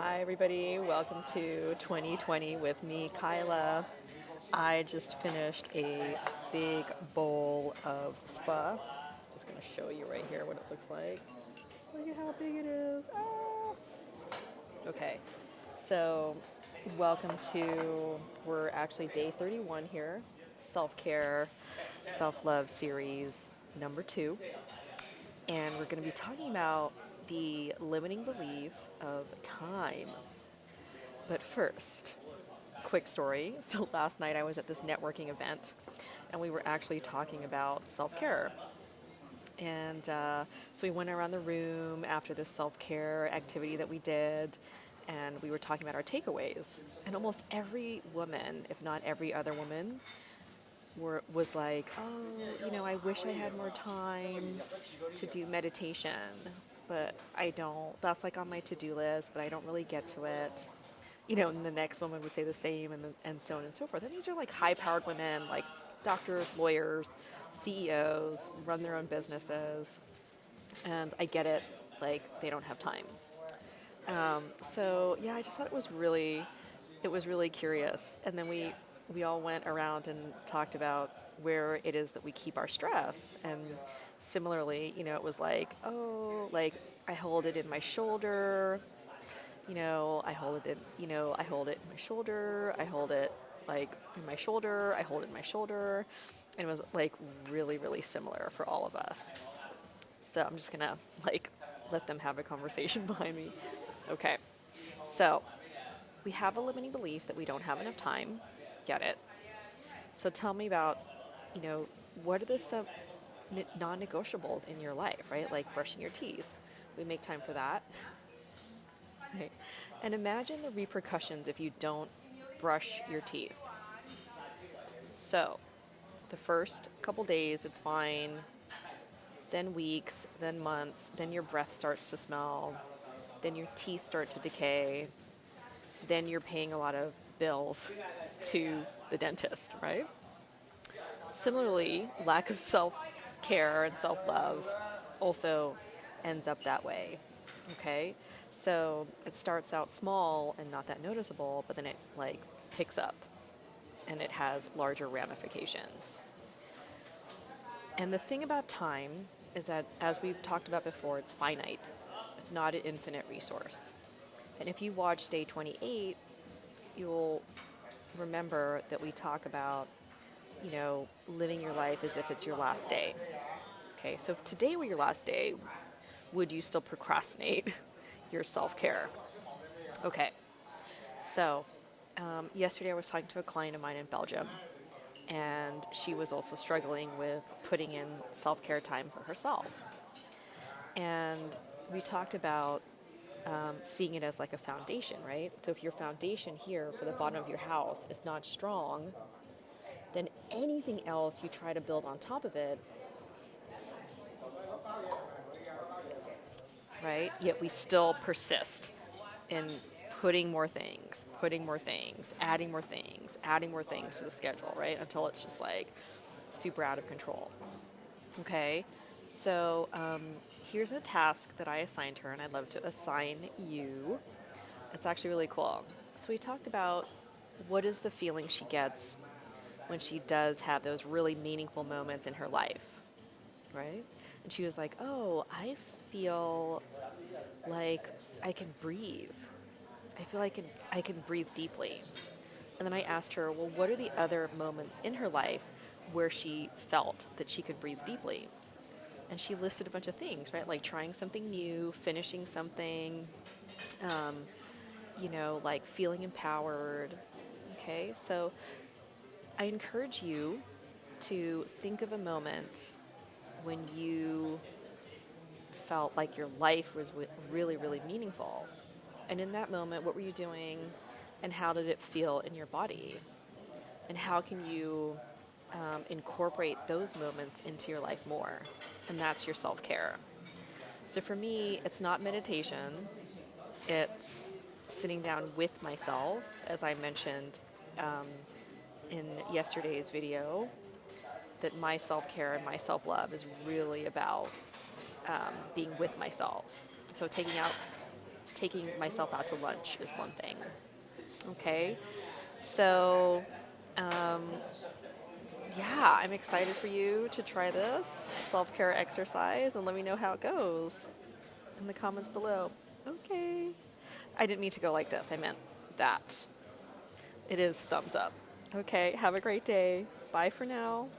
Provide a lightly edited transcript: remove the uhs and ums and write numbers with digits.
Hi everybody, welcome to 2020 with me, Kyla. I just finished a big bowl of pho. Just gonna show you right here what it looks like. Look at how big it is. Ah! Okay, so welcome to, we're actually day 31 here, self-care, self-love series number 2. And we're gonna be talking about the limiting belief of time. But first, quick story. So last night I was at this networking event and we were actually talking about self-care. And so we went around the room after this self-care activity that we did, and we were talking about our takeaways. And almost every woman, if not every other woman, was like, oh, I wish I had more time to do meditation, but I don't. That's like on my to-do list, but I don't really get to it. And the next woman would say the same, and so on and so forth. And these are like high-powered women, like doctors, lawyers, CEOs, run their own businesses, and I get it, like they don't have time. So yeah, I just thought it was really curious. And then we all went around and talked about where it is that we keep our stress. And similarly, it was like, oh, like I hold it in my shoulder. I hold it in, I hold it in my shoulder. I hold it like in my shoulder. I hold it in my shoulder. And it was like really, really similar for all of us. So I'm just gonna like let them have a conversation behind me. Okay. So we have a limiting belief that we don't have enough time. Get it? So tell me about, what are the some non-negotiables in your life, right? Like brushing your teeth. We make time for that. Right. And imagine the repercussions if you don't brush your teeth. So, the first couple days, it's fine. Then weeks, then months, then your breath starts to smell. Then your teeth start to decay. Then you're paying a lot of bills to the dentist, right? Similarly, lack of self-care and self-love also ends up that way, okay? So it starts out small and not that noticeable, but then it like picks up and it has larger ramifications. And the thing about time is that, as we've talked about before, it's finite. It's not an infinite resource. And if you watch day 28, you'll remember that we talk about, living your life as if it's your last day. Okay, so if today were your last day, would you still procrastinate your self-care? Okay, so yesterday I was talking to a client of mine in Belgium, and she was also struggling with putting in self-care time for herself. And we talked about seeing it as like a foundation, right? So if your foundation here for the bottom of your house is not strong, then anything else you try to build on top of it, right? Yet we still persist in putting more things, adding more things to the schedule, right? Until it's just like super out of control. Okay, so here's a task that I assigned her, and I'd love to assign you. It's actually really cool. So we talked about what is the feeling she gets when she does have those really meaningful moments in her life, right? And she was like, oh, I feel like I can breathe. I feel like I can breathe deeply. And then I asked her, well, what are the other moments in her life where she felt that she could breathe deeply? And she listed a bunch of things, right? Like trying something new, finishing something, like feeling empowered. Okay, so I encourage you to think of a moment when you felt like your life was really, really meaningful. And in that moment, what were you doing, and how did it feel in your body? And how can you incorporate those moments into your life more? And that's your self-care. So for me, it's not meditation. It's sitting down with myself, as I mentioned in yesterday's video, that my self-care and my self-love is really about being with myself. So taking out taking myself out to lunch is one thing. Okay, so yeah, I'm excited for you to try this self-care exercise and let me know how it goes in the comments below. Okay. I didn't mean to go like this. I meant that. It is thumbs up. Okay, have a great day. Bye for now.